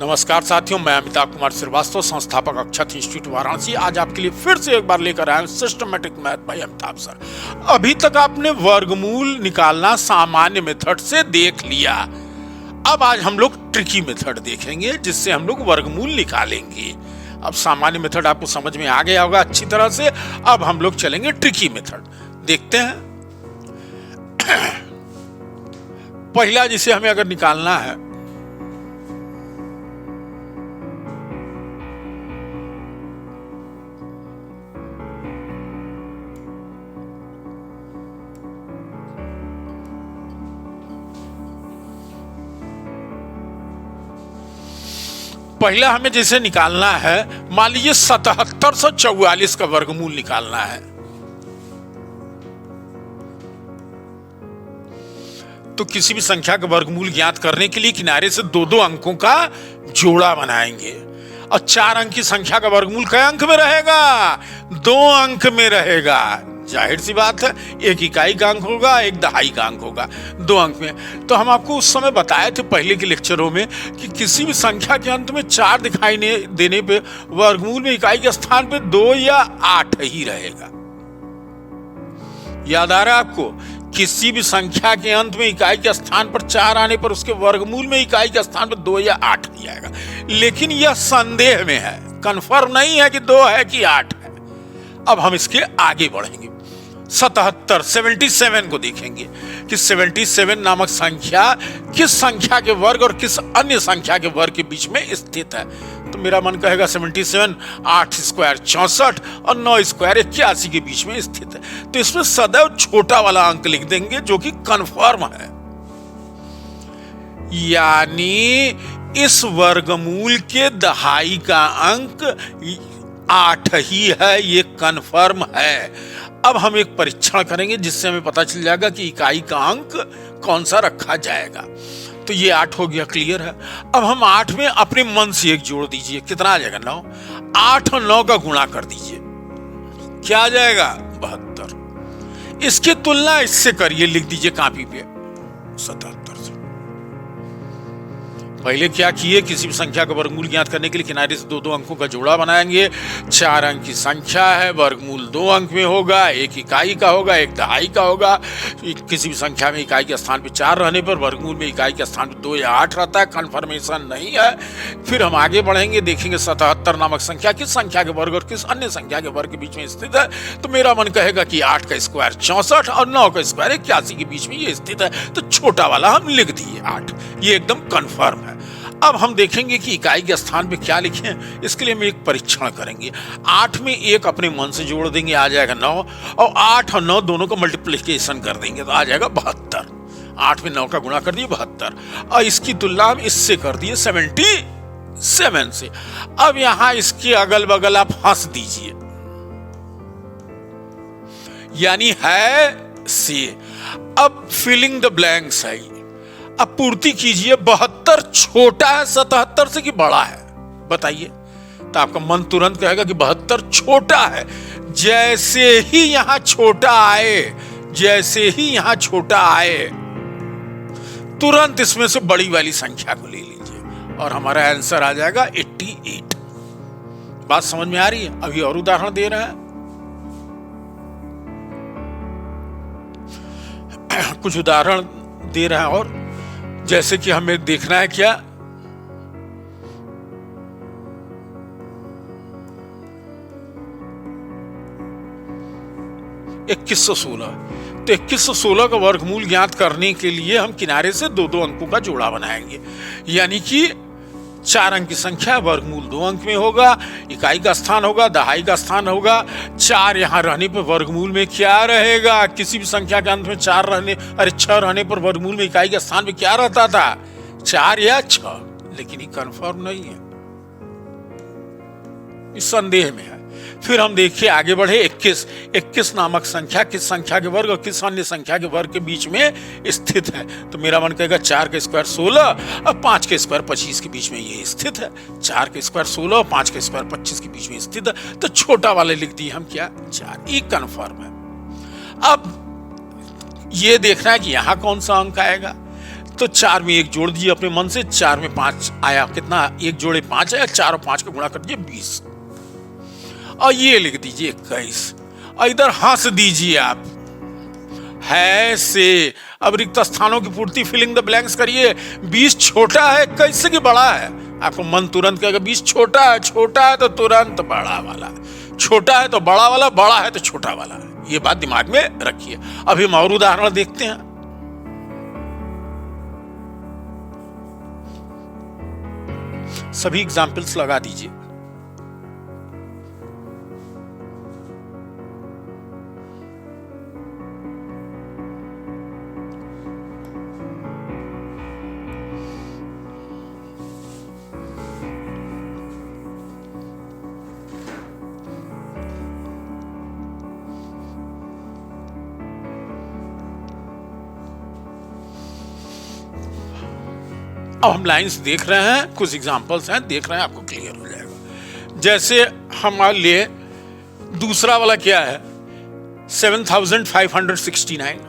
नमस्कार साथियों, मैं अमिताभ कुमार श्रीवास्तव, संस्थापक अक्षत इंस्टीट्यूट वाराणसी। आज आपके लिए फिर से एक बार लेकर आए systematic math bye Amitabh sir. अभी तक आपने वर्गमूल निकालना सामान्य मेथड से देख लिया। अब आज हम लोग ट्रिकी मेथड देखेंगे जिससे हम लोग वर्गमूल निकालेंगे। अब सामान्य मेथड आपको समझ में आ गया होगा अच्छी तरह से। अब हम लोग चलेंगे ट्रिकी मेथड, देखते हैं। पहला जिसे हमें अगर निकालना है, पहला हमें जैसे निकालना है, मान लीजिए 7744 का वर्गमूल निकालना है। तो किसी भी संख्या का वर्गमूल ज्ञात करने के लिए किनारे से दो दो अंकों का जोड़ा बनाएंगे। और 4 अंक की संख्या का वर्गमूल कई अंक में रहेगा? 2 अंक में रहेगा। जाहिर सी बात है, एक इकाई का अंक होगा, एक दहाई का अंक होगा, 2 अंक में। तो हम आपको उस समय बताए थे पहले के लेक्चरों में कि किसी भी संख्या के अंत में 4 दिखाई देने पे वर्गमूल में इकाई के स्थान पे 2 या 8 ही रहेगा। याद आ रहा है आपको? किसी भी संख्या के अंत में इकाई के स्थान पर 4 आने पर उसके वर्गमूल में इकाई के स्थान पर 2 या 8 ही आएगा। लेकिन यह संदेह में है, कंफर्म नहीं है कि 2 है कि 8 है। अब हम इसके आगे बढ़ेंगे। 77 को देखेंगे कि 77 नामक संख्या किस संख्या के वर्ग और किस अन्य संख्या के वर्ग के बीच में स्थित है। तो मेरा मन कहेगा 77 8 स्क्वायर 64 और 9 स्क्वायर 81 के बीच में स्थित है। तो इसमें सदैव छोटा वाला अंक लिख देंगे जो कि कन्फर्म है, यानी इस वर्गमूल के दहाई का अंक 8 ही है, ये कन्फर्म है। अब हम एक परीक्षण करेंगे जिससे हमें पता चल जाएगा कि इकाई का अंक कौन सा रखा जाएगा। तो ये 8 हो गया, क्लियर है। अब हम 8 में अपने मन से एक जोड़ दीजिए, कितना आ जाएगा? 9। 8 और 9 का गुणा कर दीजिए, क्या आ जाएगा? 72। इसकी तुलना इससे करिए, लिख दीजिए कॉपी पे 77 से। पहले क्या किए, किसी भी संख्या का वर्गमूल ज्ञात करने के लिए किनारे से 2 अंकों का जोड़ा बनाएंगे। 4 अंक की संख्या है, वर्गमूल 2 अंक में होगा, एक इकाई का होगा, एक दहाई का होगा। किसी भी संख्या में इकाई के स्थान पे 4 रहने पर वर्गमूल में इकाई के स्थान पे 2 या 8 रहता है, कंफर्मेशन नहीं है। फिर हम आगे बढ़ेंगे, देखेंगे 77 नामक संख्या किस संख्या के वर्ग और किस अन्य संख्या के वर्ग के बीच में स्थित है। तो मेरा मन कहेगा कि 8 का स्क्वायर 64 और 9 का स्क्वायर 81 के बीच में ये स्थित है। तो छोटा वाला हम लिख दिए 8, ये एकदम कन्फर्म है। अब हम देखेंगे कि इकाई के स्थान पे क्या लिखें। इसके लिए हम एक परीक्षण करेंगे। 8 में 1 अपने मन से जोड़ देंगे, आ जाएगा 9, और 8 और 9 दोनों का मल्टीप्लिकेशन कर देंगे तो आ जाएगा 72। 8 में 9 का गुणा कर दिए 72, और इसकी तुलना हम इससे कर दिए 77 से। अब यहां इसके अगल बगल आप हंस दीजिए, यानी है से। अब फिलिंग द ब्लैंक्स है, अब पूर्ति कीजिए। 72 छोटा है 77 से कि बड़ा है? बताइए। तो आपका मन तुरंत कहेगा कि 72 छोटा है। जैसे ही यहां छोटा आए, जैसे ही यहां छोटा आए, तुरंत इसमें से बड़ी वाली संख्या को ले लीजिए और हमारा आंसर आ जाएगा 88। बात समझ में आ रही है? अभी और उदाहरण दे रहे हैं। कुछ उदाहरण दे रहे हैं, और जैसे कि हमें देखना है क्या, तो 2116 का वर्गमूल ज्ञात करने के लिए हम किनारे से 2 अंकों का जोड़ा बनाएंगे। यानी कि 4 अंक की संख्या, वर्गमूल 2 अंक में होगा, इकाई का स्थान होगा, दहाई का स्थान होगा। 4 यहां रहने पर वर्गमूल में क्या रहेगा? किसी भी संख्या के अंत में 6 रहने पर वर्गमूल में इकाई के स्थान पे क्या रहता था? 4 या 6। लेकिन ये कंफर्म नहीं है, इस संदेह में है। फिर हम देखिए आगे बढ़े। 21 नामक संख्या किस संख्या के वर्ग और किस अन्य संख्या के वर्ग के बीच में स्थित है? तो मेरा मन कहेगा 4 का स्क्वायर 16 और 5 का स्क्वायर 25 के बीच में ये स्थित है। 4 का स्क्वायर 16 और 5 का स्क्वायर 25 के बीच में स्थित है। तो छोटा वाले लिख दिए हम क्या? 4। ये कन्फर्म है। अब ये देखना है कि यहां कौन सा अंक आएगा। तो 4 में 1 जोड़ दीजिए अपने मन से, 4 में 5 आया, कितना 1 जोड़े 5 आया, 4 और 5 का गुणा कर दीजिए 20, और ये लिख दीजिए 21, और इधर हंस दीजिए आप, है से। अब रिक्त स्थानों की पूर्ति, फिलिंग द ब्लैंक्स करिए। 20 छोटा है 21 से कि बड़ा है? आपको मन तुरंत कहेगा 20 छोटा है, छोटा है तो तुरंत बड़ा वाला, छोटा है तो बड़ा वाला, बड़ा है तो छोटा वाला। ये बात दिमाग में रखिए। अभी हम और उदाहरण देखते हैं। सभी एग्जाम्पल्स लगा दीजिए। अब हम लाइंस देख रहे हैं, कुछ एग्जांपल्स हैं, देख रहे हैं, आपको क्लियर हो जाएगा। जैसे हमारे लिए दूसरा वाला क्या है, 7569,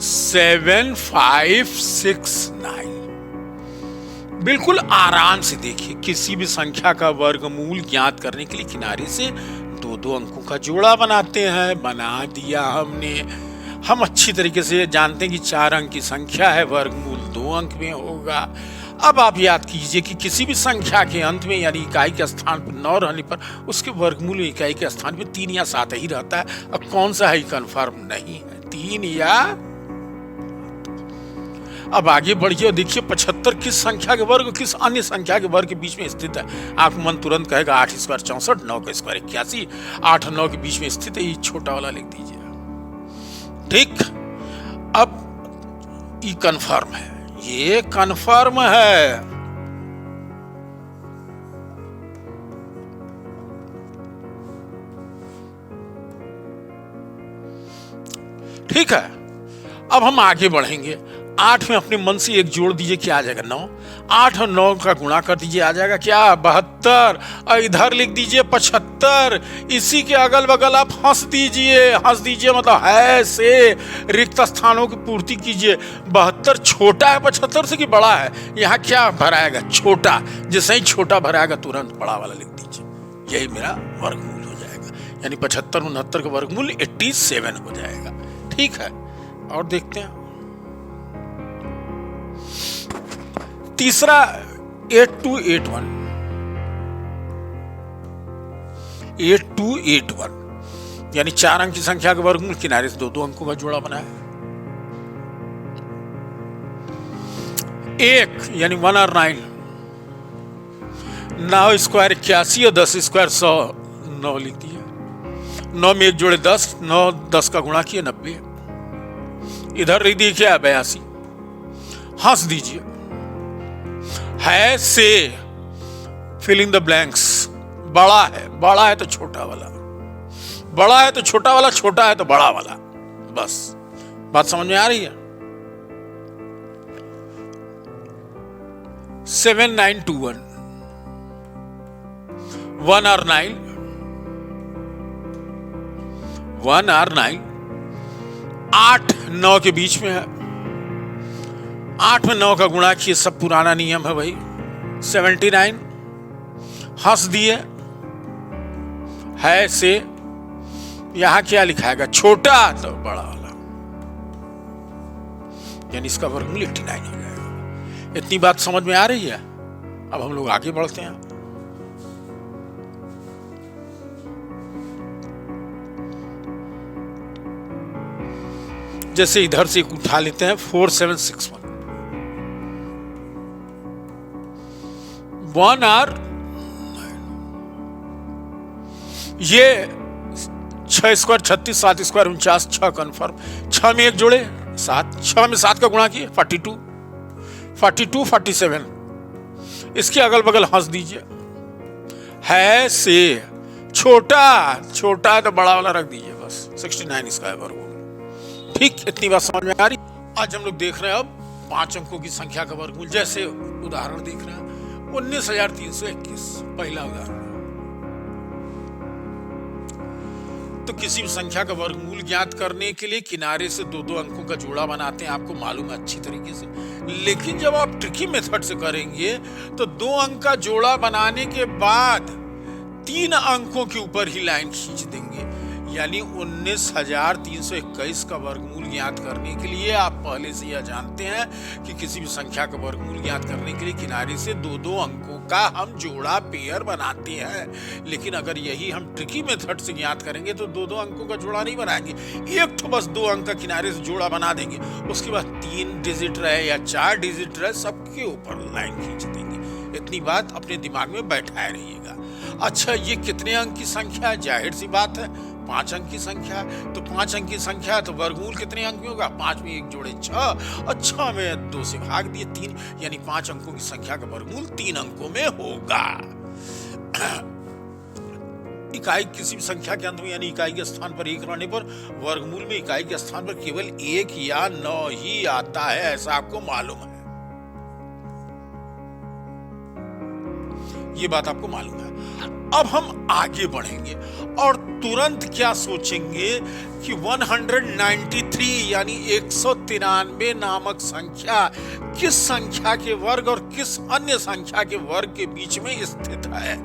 सेवन 569। बिल्कुल आराम से देखिए, किसी भी संख्या का वर्गमूल ज्ञात करने के लिए किनारे से 2 अंकों का जोड़ा बनाते हैं। बना दिया हमने। हम अच्छी तरीके से जानते हैं कि 4 अंक की संख्या है, वर्गमूल 2 अंक में होगा। अब आप याद कीजिए कि किसी भी संख्या के अंत में यानी इकाई के स्थान पर 9 रहने पर उसके वर्गमूल इकाई के स्थान पर 3 या 7 ही रहता है। अब कौन सा है कंफर्म नहीं है, 3 या। अब आगे बढ़िए और देखिए 75 किस संख्या के वर्ग, किस अन्य संख्या के वर्ग के बीच में स्थित है। आपको मन तुरंत कहेगा 8 स्क्वायर 64, 9 का स्क्वायर 81, 8 और 9 के बीच में स्थित है, ये छोटा वाला लिख दीजिए। ठीक, अब ये कंफर्म है, ये कंफर्म है। ठीक है, अब हम आगे बढ़ेंगे। 8 में अपने मन से 1 जोड़ दीजिए, क्या आ जाएगा 9। 8 और 9 का गुणा कर दीजिए, आ जाएगा क्या 72, और इधर लिख दीजिए 75। इसी के अगल बगल आप हंस दीजिए, हंस दीजिए मतलब है से रिक्त स्थानों की पूर्ति कीजिए। 72 छोटा है 75 से कि बड़ा है? यहाँ क्या भराएगा, छोटा। जैसे ही छोटा भराएगा तुरंत बड़ा वाला लिख दीजिए, यही मेरा वर्गमूल हो जाएगा। यानी 75 69 का वर्गमूल 87 हो जाएगा। ठीक है, और देखते हैं तीसरा 8281। 8281 यानी 4 अंक की संख्या का वर्गमूल किनारे से 2 अंकों का जोड़ा बना है। 1 यानी 1 और 9, 9 स्क्वायर 81 और 10 स्क्वायर 100, 9 लिख दिया। 9 में 1 जोड़े 10, 9 10 का गुणा किया 90। इधर लिख दिए क्या 82, हंस दीजिए। है से फिलिंग द ब्लैंक्स, बड़ा है तो छोटा वाला, बड़ा है तो छोटा वाला, छोटा है तो बड़ा वाला। बस बात समझ में आ रही है। 7921, 1 और 9, 1 और 9, 8 9 के बीच में है। 8 में 9 का गुणा किए, सब पुराना नियम है भाई। 79 हंस दिए, है से यहां क्या लिखाएगा, छोटा तो बड़ा वाला, यानी इसका वर्गमूल 89 हो जाएगा। इतनी बात समझ में आ रही है। अब हम लोग आगे बढ़ते हैं। जैसे इधर से उठा लेते हैं 4761, 1 और ये 6 स्क्वायर 36, 7 स्क्वायर 49, 6 कन्फर्म। 6 में 1 जोड़े 7, 6 में 7 का गुणा किए 42, 42 47। इसके अगल बगल हंस दीजिए। है से छोटा है तो बड़ा वाला रख दीजिए, बस 69 इसका है वर्गमूल। ठीक, इतनी बात समझ में आ रही। आज हम लोग देख रहे हैं अब 5 अंकों की संख्या का वर्गमूल। जैसे उदाहरण देख रहे हैं 19,321 पहला उदाहरण। तो किसी भी संख्या का वर्गमूल ज्ञात करने के लिए किनारे से दो दो अंकों का जोड़ा बनाते हैं, आपको मालूम है अच्छी तरीके से। लेकिन जब आप ट्रिकी मेथड से करेंगे तो दो अंक का जोड़ा बनाने के बाद 3 अंकों के ऊपर ही लाइन खींच देंगे। यानी 19,321 का वर्गमूल ज्ञात करने के लिए आप पहले से यह जानते हैं कि किसी भी संख्या का वर्गमूल ज्ञात करने के लिए किनारे से दो दो अंकों का हम जोड़ा पेयर बनाते हैं। लेकिन अगर यही हम ट्रिकी मेथड से ज्ञात करेंगे तो दो दो अंकों का जोड़ा नहीं बनाएंगे, एक तो बस 2 अंक का किनारे से जोड़ा बना देंगे, उसके बाद 3 डिजिट रहे या 4 डिजिट रहे सबके ऊपर लाइन खींच देंगे। इतनी बात अपने दिमाग में बैठाए रहिएगा। अच्छा, ये कितने अंक की संख्या है? जाहिर सी बात है 5 अंक की संख्या है। तो 5 अंक की संख्या है तो वर्गमूल कितने अंक में होगा? 5 में 1 जोड़े 6 और 6 में 2 से भाग दिए 3, यानी 5 अंकों की संख्या का वर्गमूल 3 अंकों में होगा। इकाई किसी भी संख्या के अंत में यानी इकाई के स्थान पर 1 रहने पर वर्गमूल में इकाई के स्थान पर केवल 1 या 9 ही आता है, ऐसा आपको मालूम है। ये बात आपको मालूम है। अब हम आगे बढ़ेंगे और तुरंत क्या सोचेंगे कि 193 यानी 193 नामक संख्या किस संख्या के वर्ग और किस अन्य संख्या के वर्ग के बीच में स्थित है।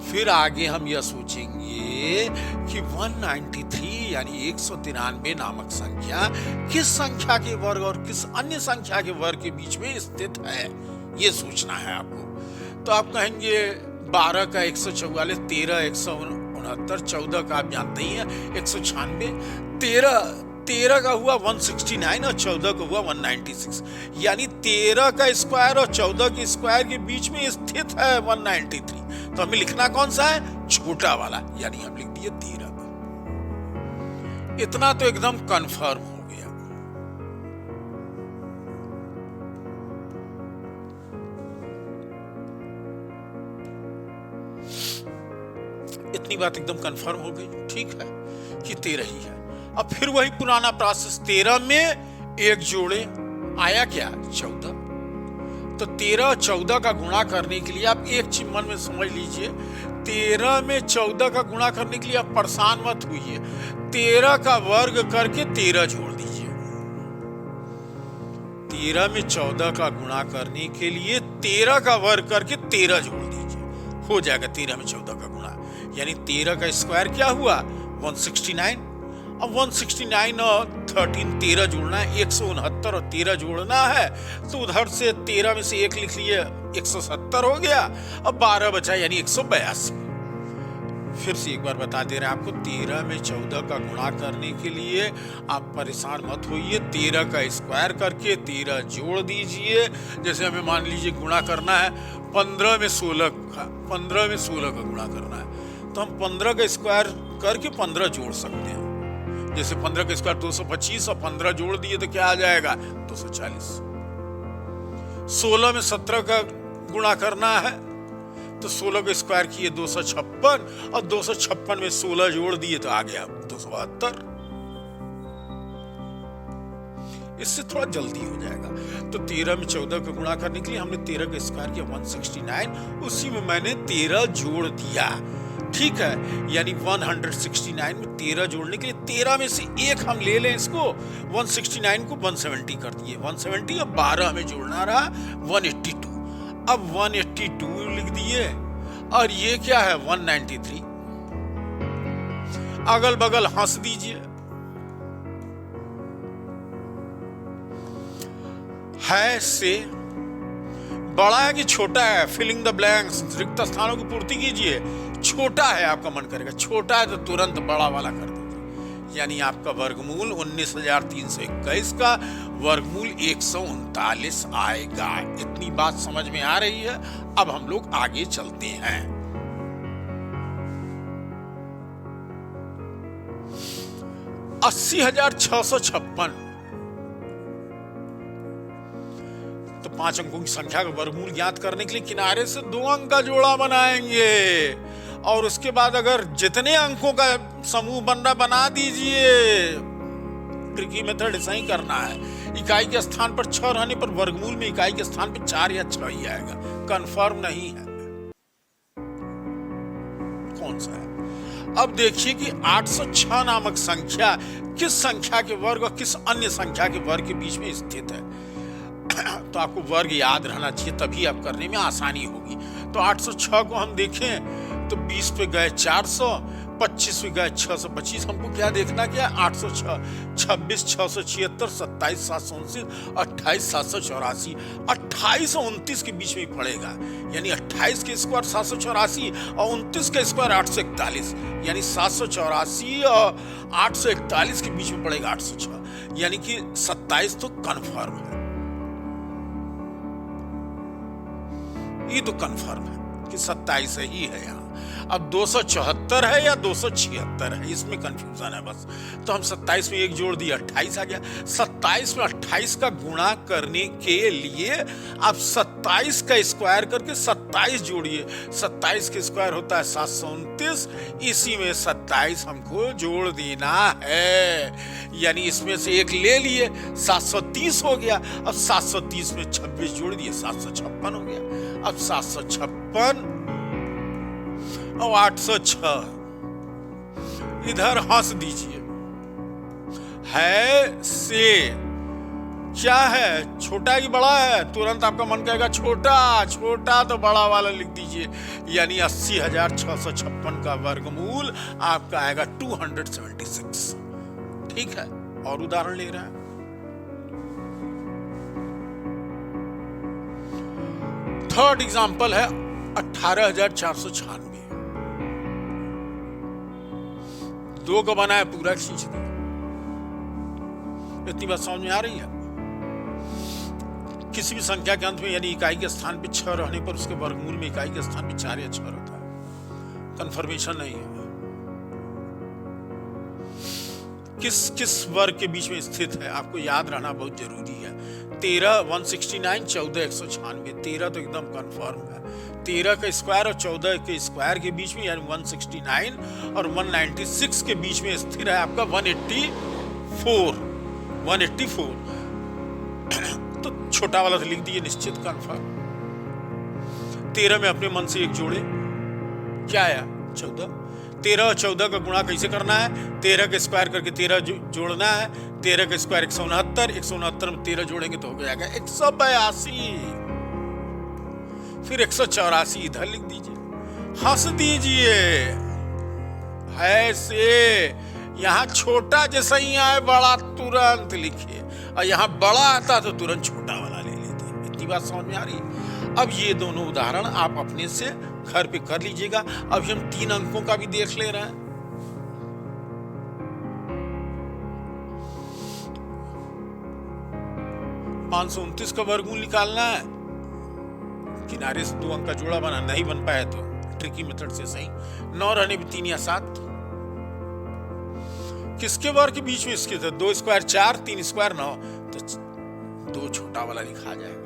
फिर आगे हम यह सोचेंगे कि 193 यानी 193 नामक संख्या किस संख्या के वर्ग और किस अन्य संख्या के वर्ग के बीच में स्थित है, यह सोचना है आपको। तो आप कहेंगे 12 का 144, 13 169, 14 का आप जानते ही हैं 196, 13 का हुआ 169 और 14 का हुआ 196, यानी 13 का स्क्वायर और 14 के स्क्वायर के बीच में स्थित है 193। तो हमें लिखना कौन सा है? छोटा वाला, यानी हम लिख दिए 13। इतना तो एकदम कंफर्म हो गया। इतनी बात एकदम कंफर्म हो गई, ठीक है कि 13 ही है। अब फिर वही पुराना प्रोसेस, 13 में 1 जोड़े आया क्या? 14। तो 13 और 14 का गुणा करने के लिए आप एक चीज मन में समझ लीजिए, 13 में 14 का गुणा करने के लिए आप परेशान मत होइए, 13 का वर्ग करके 13 जोड़ दीजिए। 13 में 14 का गुणा करने के लिए 13 का वर्ग करके 13 जोड़ दीजिए, हो जाएगा 13 में 14 का गुणा, यानी 13 का स्क्वायर क्या हुआ? 169। अब 169 और 13 जोड़ना है, 169 और 13 जोड़ना है, तो उधर से 13 में से 1 लिख लिए, 170 हो गया। अब 12 बचा यानी 182। फिर से एक बार बता दे रहे हैं आपको, 13 में 14 का गुणा करने के लिए आप परेशान मत होइए, 13 का स्क्वायर करके 13 जोड़ दीजिए। जैसे हमें मान लीजिए गुणा करना है 15 में 16 का गुणा करना है, तो हम 15 का स्क्वायर करके 15 जोड़ सकते हैं। जैसे 15 का स्क्वायर 225 और 15 जोड़ दिए तो क्या आ जाएगा? 240। 16 में 17 का गुणा करना है तो 16 का स्क्वायर किए 256 और 256 में 16 जोड़ दिए तो आ गया 272। इससे थोड़ा जल्दी हो जाएगा। तो 13 में 14 का गुणा करने के लिए हमने 13 का स्क्वायर किया 169, उसी में मैंने 13 जोड़ दिया, ठीक है। यानी 169 में 13 जोड़ने के लिए 13 में से 1 हम ले लें, इसको 169 को 170 कर दिए, 170 और 12 हमें जोड़ना रहा 182। अब 182 लिख दिए और ये क्या है? 193। अगल बगल हंस दीजिए, है से बड़ा है कि छोटा है? फिलिंग द ब्लैंक्स, रिक्त स्थानों की पूर्ति कीजिए। छोटा है, आपका मन करेगा छोटा है तो तुरंत बड़ा वाला कर दीजिए, यानी आपका वर्गमूल 19,321 का वर्गमूल 139 आएगा। इतनी बात समझ में आ रही है। अब हम लोग आगे चलते हैं। 80,656 तो 5 अंकों की संख्या का वर्गमूल ज्ञात करने के लिए किनारे से 2 अंक का जोड़ा बनाएंगे और उसके बाद अगर जितने अंकों का समूह बन रहा बना दीजिए। ट्रिकी मेथड ऐसा ही करना है। इकाई के स्थान पर 6 रहने पर वर्गमूल में इकाई के स्थान पर 4 या 6 ही आएगा, कंफर्म नहीं है। कौन सा है? अब देखिए कि 806 नामक संख्या किस संख्या के वर्ग और किस अन्य संख्या के वर्ग के बीच में स्थित है। तो आपको वर्ग याद रहना चाहिए, तभी आप करने में आसानी होगी। तो 806 को हम देखें तो 20 पे गए 400, 25 पे गए 625। हमको क्या देखना, क्या 806, 26 676, 27 729, 28 784, 28 और 29 के बीच में ही पड़ेगा। यानी 28 के स्क्वायर 784 और 29 के स्क्वायर 841, यानी 784 और 841 के बीच में पड़ेगा 806। यानी कि 27 तो कन्फर्म है, ये तो कन्फर्म है कि 27 ही है। यहाँ अब 274 है या 276 है, इसमें कंफ्यूजन है बस। तो हम 27 में एक जोड़ दिया, 28 आ गया। 27 में 28 का गुणा करने के लिए आप 27 का स्क्वायर करके 27 जोड़िए। 27 के स्क्वायर होता है 729, इसी में 27 हमको जोड़ देना है। यानी इसमें से एक ले लिए, 730 हो गया। अब 730 में 26 जोड़ दिए, 756 हो गया। अब 756 और 806 इधर हंस दीजिए। है से क्या है, छोटा कि बड़ा है? तुरंत आपका मन कहेगा छोटा, छोटा तो बड़ा वाला लिख दीजिए। यानी 80,656 का वर्गमूल आपका आएगा 276। ठीक है, और उदाहरण ले रहे हैं। थर्ड एग्जाम्पल है 18,496। 2 को बनाया, पूरा खींच दिया। इतनी बात समझ में आ रही है? किसी भी संख्या के अंत में यानी इकाई के स्थान पे 6 रहने पर उसके वर्गमूल में इकाई के स्थान पे 4 या 6 रहता है। कंफर्मेशन नहीं है। किस वर्ग के बीच में स्थित है आपको याद रहना बहुत जरूरी है। 13 169, 14 196। 13 तो एकदम कंफर्म है। 13 का स्क्वायर और 14 के स्क्वायर के बीच में यानी 169 और 196 के बीच में स्थिर है आपका 184। तो छोटा वाला तो लिख दिए, निश्चित कंफर्म। 13 में अपने मन से एक जोड़े, क्या आया 14। 13 और 14 का गुणा कैसे करना है? 13 का स्क्वायर करके 13 जोड़ना है। 13 का स्क्वायर 169, 169 में 13 जोड़ेंगे तो हो जाएगा 182। फिर 184 इधर लिख दीजिए, हंस दीजिए। है से यहाँ छोटा जैसा ही आए बड़ा तुरंत लिखिए, और यहाँ बड़ा आता तो तुरंत छोटा वाला ले लेते। इतनी बात समझ में आ रही है? अब ये दोनों उदाहरण आप अपने से घर पे कर लीजिएगा। अभी हम 3 अंकों का भी देख ले रहे हैं। $529 का वर्गमूल निकालना है। किनारे से 2 अंक का जोड़ा बना, नहीं बन पाया तो ट्रिकी मेथड से सही। 9 रहने पे 3 या 7। किसके वर्ग के बीच में इसके 2 स्क्वायर 4, 3 स्क्वायर 9, तो 2 छोटा वाला लिखा जाएगा।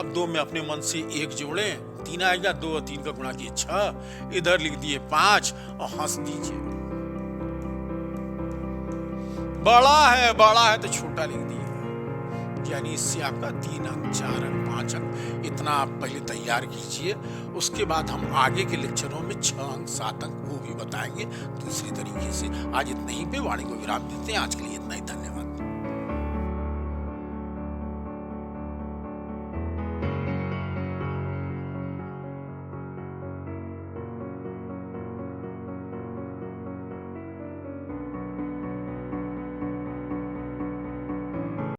अब 2 में अपने मन से एक जोड़े, 3 आएगा। 2 और 3 का गुणा किए 6, इधर लिख दिए 5 और हंस दीजिए। बड़ा है तो छोटा लिख दिए। यानी इससे आपका 3 अंक 4 अंक 5 अंक इतना आप पहले तैयार कीजिए। उसके बाद हम आगे के लेक्चरों में 6 अंक 7 अंक वो भी बताएंगे दूसरी तरीके से। आज इतना ही पे वाणी को विराम देते हैं। आज के लिए इतना ही, धन्यवाद।